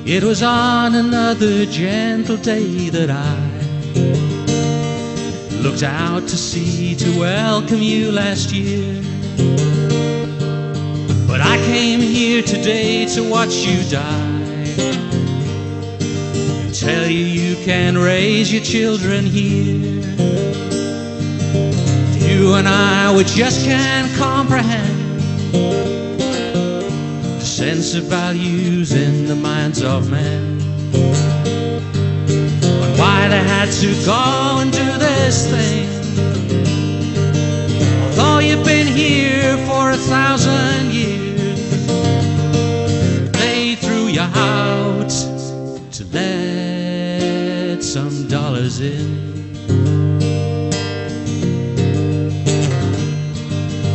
It was on another gentle day that I looked out to sea to welcome you last year. But I came here today to watch you die, and tell you you can raise your children here. You and I, we just can't comprehend sense of values in the minds of men, and why they had to go and do this thing. Although you've been here for 1,000 years, they threw you out to let some dollars in.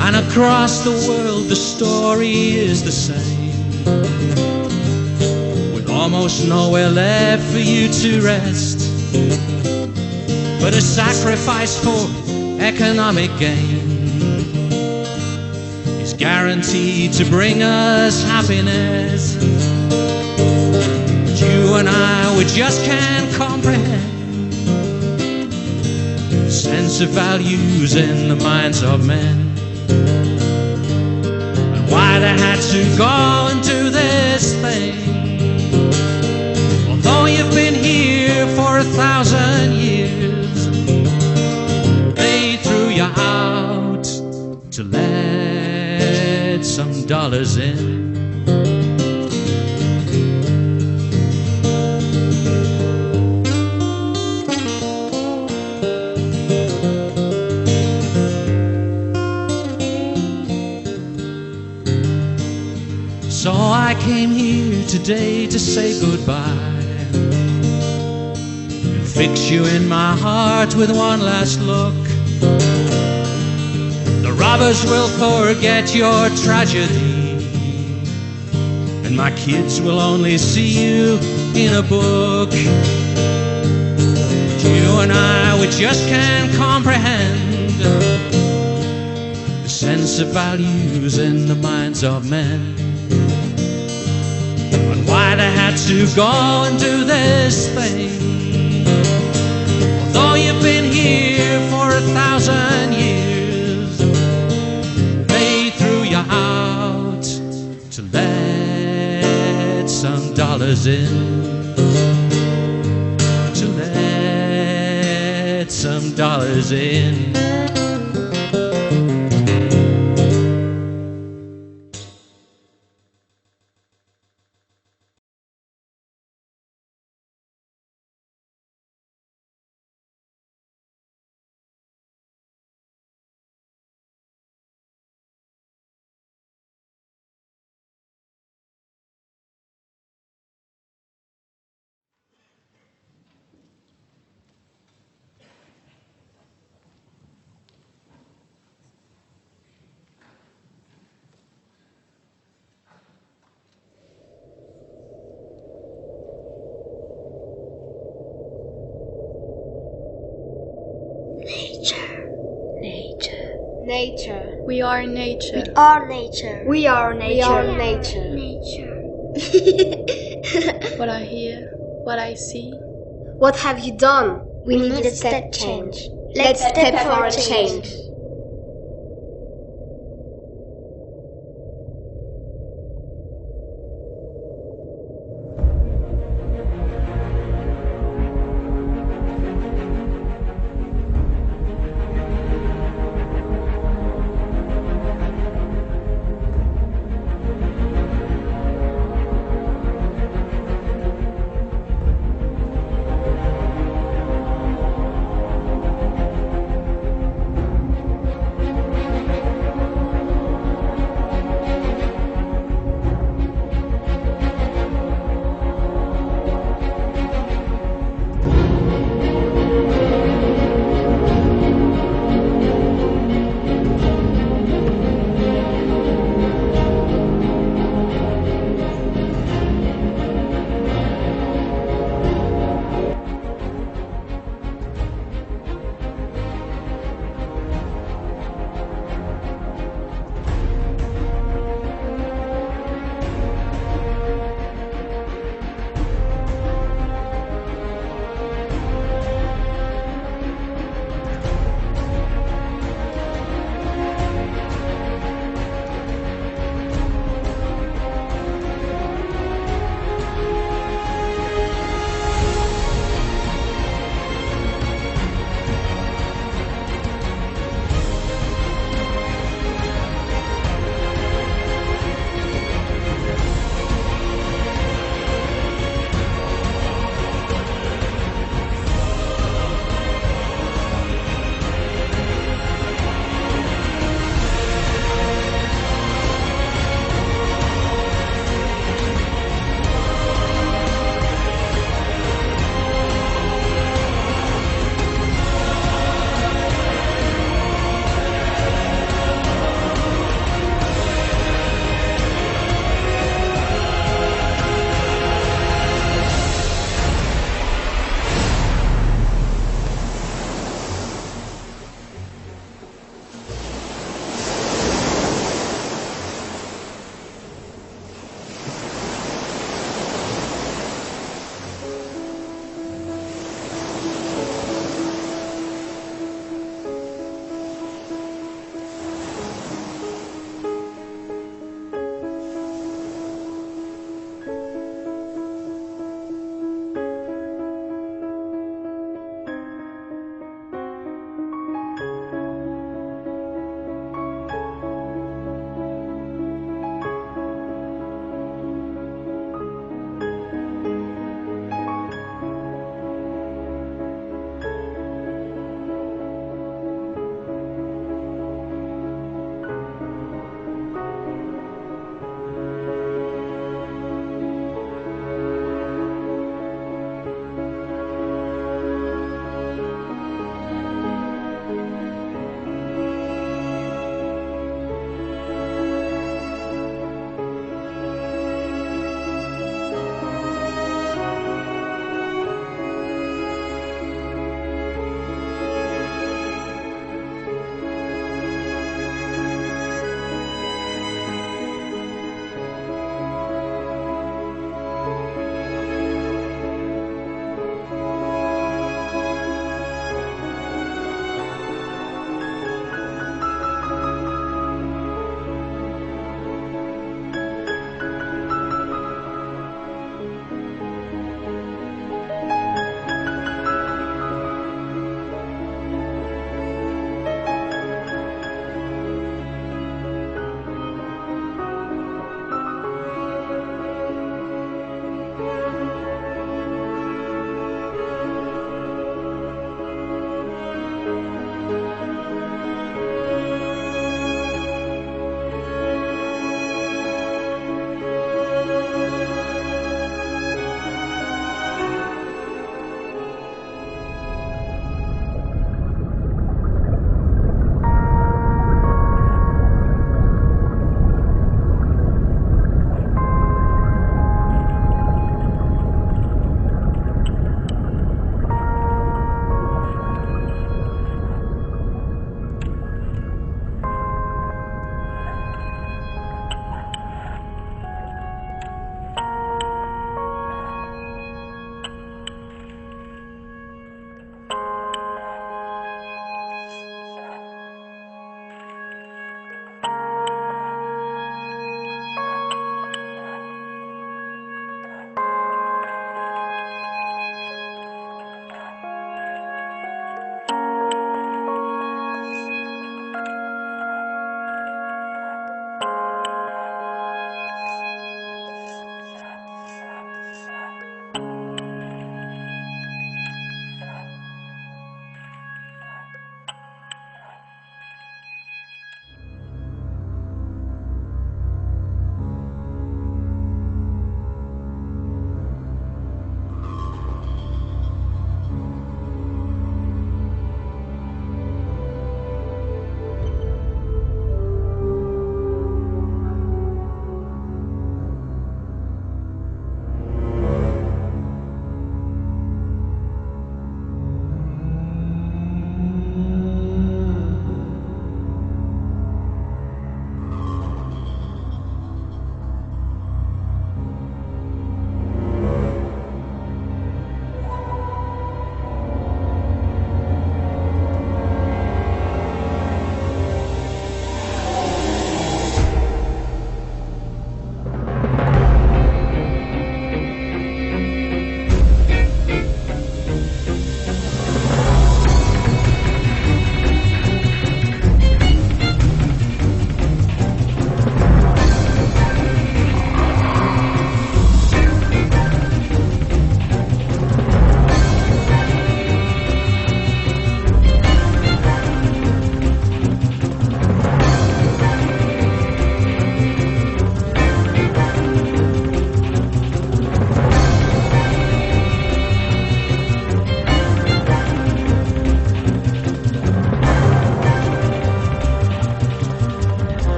And across the world the story is the same, with almost nowhere left for you to rest, but a sacrifice for economic gain is guaranteed to bring us happiness. But you and I, we just can't comprehend the sense of values in the minds of men, why they had to go and do this thing. Although you've been here for 1,000 years, they threw you out to let some dollars in. So I came here today to say goodbye and fix you in my heart with one last look. The robbers will forget your tragedy, and my kids will only see you in a book. But you and I, we just can't comprehend the sense of values in the minds of men, and why they had to go and do this thing. Although you've been here for 1,000 years, they threw you out to let some dollars in, to let some dollars in. Nature. We are nature. We are nature. We are nature. We are nature. What I hear, what I see. What have you done? We need a step change. Let's step for a change.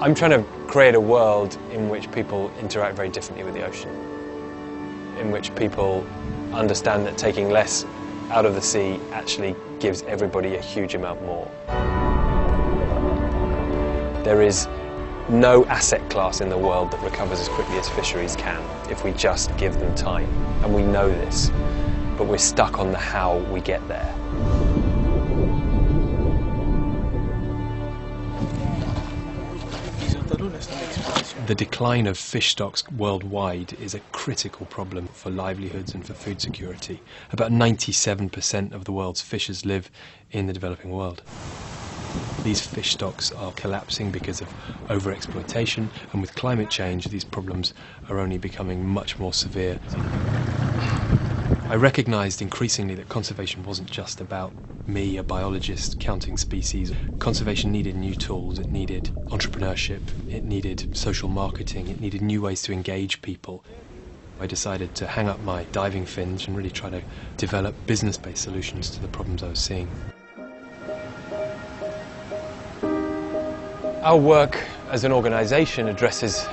I'm trying to create a world in which people interact very differently with the ocean, in which people understand that taking less out of the sea actually gives everybody a huge amount more. There is no asset class in the world that recovers as quickly as fisheries can if we just give them time. And we know this, but we're stuck on the how we get there. The decline of fish stocks worldwide is a critical problem for livelihoods and for food security. About 97% of the world's fishes live in the developing world. These fish stocks are collapsing because of overexploitation, and with climate change these problems are only becoming much more severe. I recognised increasingly that conservation wasn't just about me, a biologist, counting species. Conservation needed new tools, it needed entrepreneurship, it needed social marketing, it needed new ways to engage people. I decided to hang up my diving fins and really try to develop business-based solutions to the problems I was seeing. Our work as an organisation addresses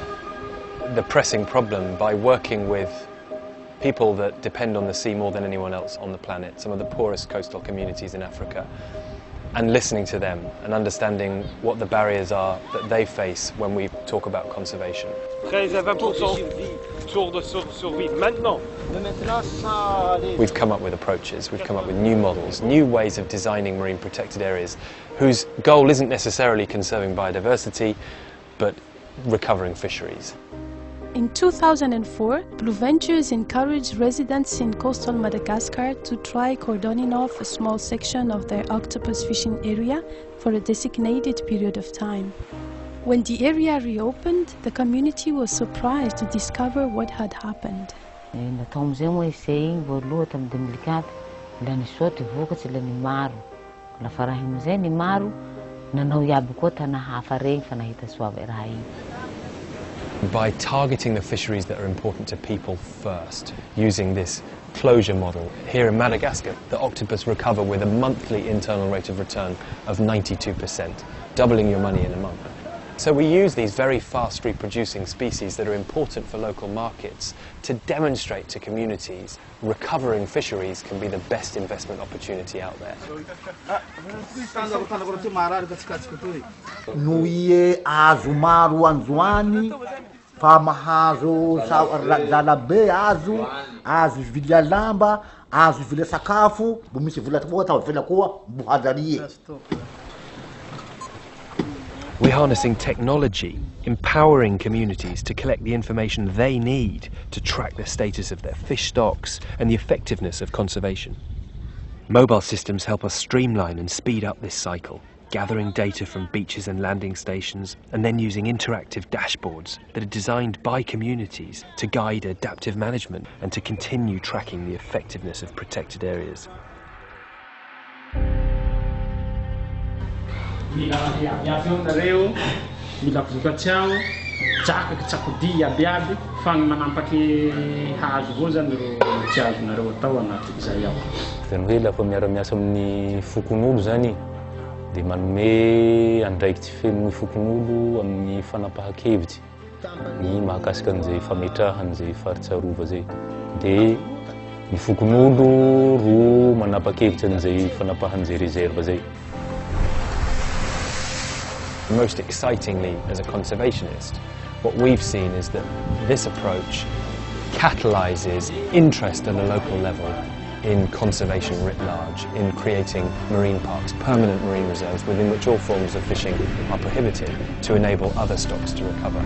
the pressing problem by working with people that depend on the sea more than anyone else on the planet, some of the poorest coastal communities in Africa, and listening to them and understanding what the barriers are that they face when we talk about conservation. We've come up with approaches, we've come up with new models, new ways of designing marine protected areas whose goal isn't necessarily conserving biodiversity, but recovering fisheries. In 2004, Blue Ventures encouraged residents in coastal Madagascar to try cordoning off a small section of their octopus fishing area for a designated period of time. When the area reopened, the community was surprised to discover what had happened. By targeting the fisheries that are important to people first, using this closure model, here in Madagascar, the octopus recover with a monthly internal rate of return of 92%, doubling your money in a month. So we use these very fast reproducing species that are important for local markets to demonstrate to communities recovering fisheries can be the best investment opportunity out there. We're harnessing technology, empowering communities to collect the information they need to track the status of their fish stocks and the effectiveness of conservation. Mobile systems help us streamline and speed up this cycle, gathering data from beaches and landing stations, and then using interactive dashboards that are designed by communities to guide adaptive management and to continue tracking the effectiveness of protected areas. Lafa miara-miasa amin'ny fokon'olo zany dia manome andraikitra feno fokon'olo amin'ny fanapahan-kevitsy ny mahakasika an'izay fametrahana izay faritsarovana zay. Dia ny fokon'olo ro manapa-kevitra an'izay fanapahan'izay reserve zay. Most excitingly, as a conservationist, what we've seen is that this approach catalyses interest at a local level in conservation writ large, in creating marine parks, permanent marine reserves within which all forms of fishing are prohibited to enable other stocks to recover.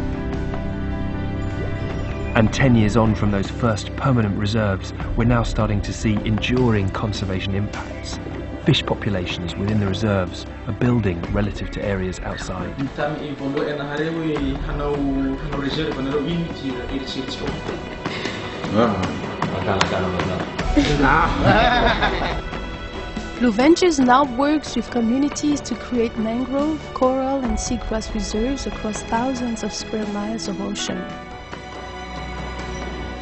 And 10 years on from those first permanent reserves, we're now starting to see enduring conservation impacts. Fish populations within the reserves are building relative to areas outside. Blue Ventures now works with communities to create mangrove, coral and seagrass reserves across thousands of square miles of ocean.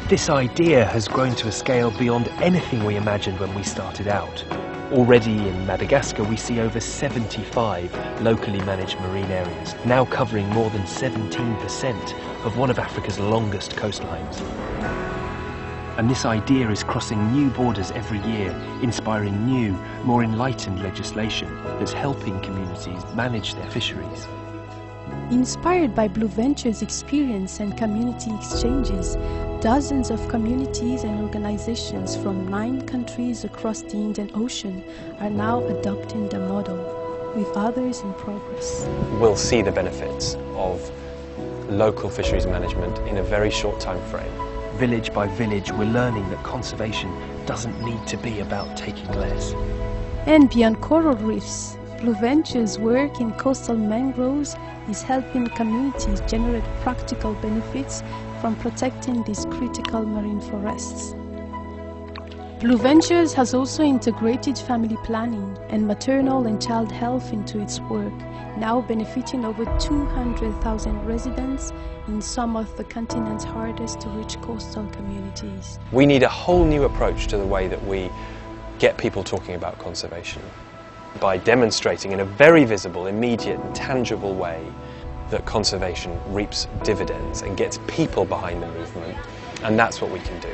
This idea has grown to a scale beyond anything we imagined when we started out. Already in Madagascar, we see over 75 locally managed marine areas, now covering more than 17% of one of Africa's longest coastlines. And this idea is crossing new borders every year, inspiring new, more enlightened legislation that's helping communities manage their fisheries. Inspired by Blue Venture's experience and community exchanges, dozens of communities and organizations from 9 countries across the Indian Ocean are now adopting the model, with others in progress. We'll see the benefits of local fisheries management in a very short time frame. Village by village, we're learning that conservation doesn't need to be about taking less. And beyond coral reefs, Blue Venture's work in coastal mangroves is helping communities generate practical benefits from protecting these critical marine forests. Blue Ventures has also integrated family planning and maternal and child health into its work, now benefiting over 200,000 residents in some of the continent's hardest to reach coastal communities. We need a whole new approach to the way that we get people talking about conservation, by demonstrating in a very visible, immediate and tangible way that conservation reaps dividends and gets people behind the movement, and that's what we can do.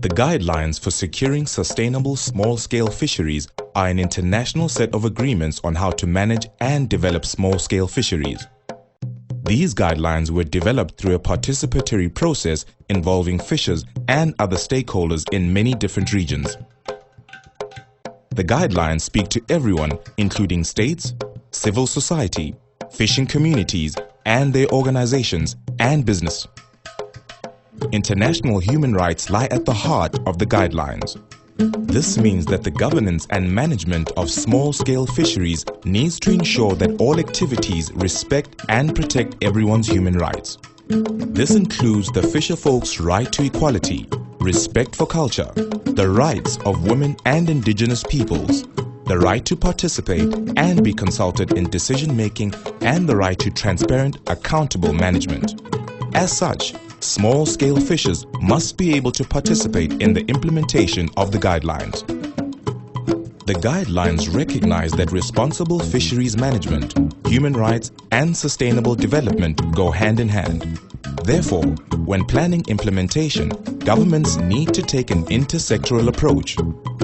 The guidelines for securing sustainable small-scale fisheries are an international set of agreements on how to manage and develop small-scale fisheries. These guidelines were developed through a participatory process involving fishers and other stakeholders in many different regions. The guidelines speak to everyone, including states, civil society, fishing communities, and their organizations and business. International human rights lie at the heart of the guidelines. This means that the governance and management of small-scale fisheries needs to ensure that all activities respect and protect everyone's human rights. This includes the fisherfolk's right to equality, respect for culture, the rights of women and indigenous peoples, the right to participate and be consulted in decision-making, and the right to transparent, accountable management. As such, small-scale fishers must be able to participate in the implementation of the guidelines. The guidelines recognize that responsible fisheries management, human rights, and sustainable development go hand in hand. Therefore, when planning implementation, governments need to take an intersectoral approach,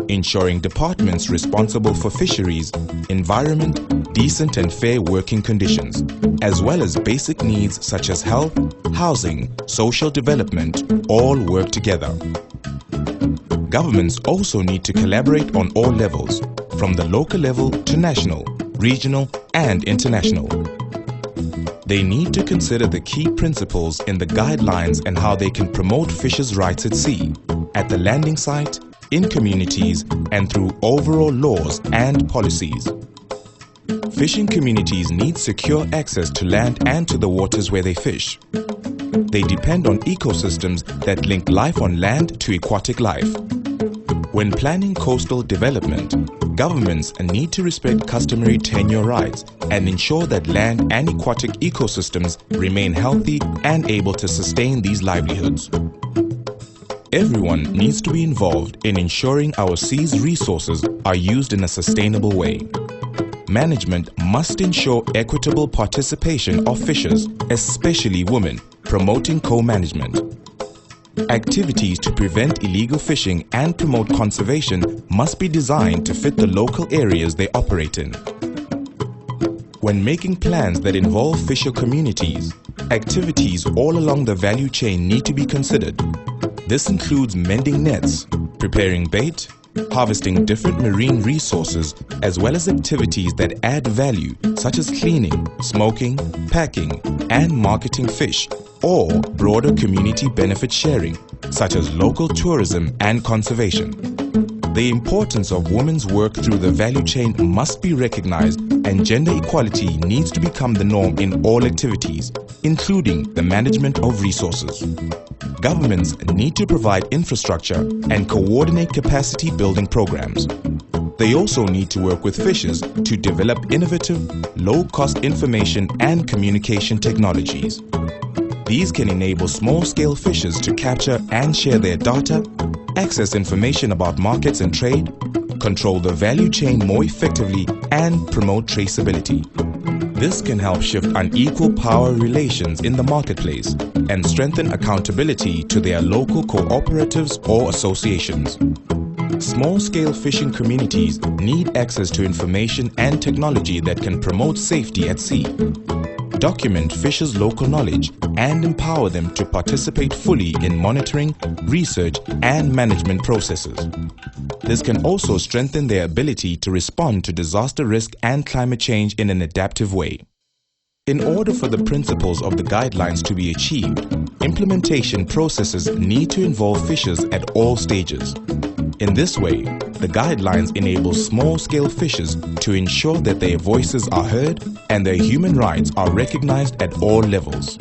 ensuring departments responsible for fisheries, environment, decent and fair working conditions, as well as basic needs such as health, housing, social development, all work together. Governments also need to collaborate on all levels, from the local level to national, regional, and international. They need to consider the key principles in the guidelines and how they can promote fishers' rights at sea, at the landing site, in communities, and through overall laws and policies. Fishing communities need secure access to land and to the waters where they fish. They depend on ecosystems that link life on land to aquatic life. When planning coastal development, governments need to respect customary tenure rights and ensure that land and aquatic ecosystems remain healthy and able to sustain these livelihoods. Everyone needs to be involved in ensuring our sea's resources are used in a sustainable way. Management must ensure equitable participation of fishers, especially women, promoting co-management. Activities to prevent illegal fishing and promote conservation must be designed to fit the local areas they operate in. When making plans that involve fisher communities, activities all along the value chain need to be considered. This includes mending nets, preparing bait, harvesting different marine resources, as well as activities that add value such as cleaning, smoking, packing, and marketing fish, or broader community benefit sharing, such as local tourism and conservation. The importance of women's work through the value chain must be recognized, and gender equality needs to become the norm in all activities, including the management of resources. Governments need to provide infrastructure and coordinate capacity building programs. They also need to work with fishers to develop innovative, low-cost information and communication technologies. These can enable small-scale fishers to capture and share their data, access information about markets and trade, control the value chain more effectively, and promote traceability. This can help shift unequal power relations in the marketplace and strengthen accountability to their local cooperatives or associations. Small-scale fishing communities need access to information and technology that can promote safety at sea. Document fishers' local knowledge and empower them to participate fully in monitoring, research, and management processes. This can also strengthen their ability to respond to disaster risk and climate change in an adaptive way. In order for the principles of the guidelines to be achieved, implementation processes need to involve fishers at all stages. In this way, the guidelines enable small-scale fishers to ensure that their voices are heard and their human rights are recognized at all levels.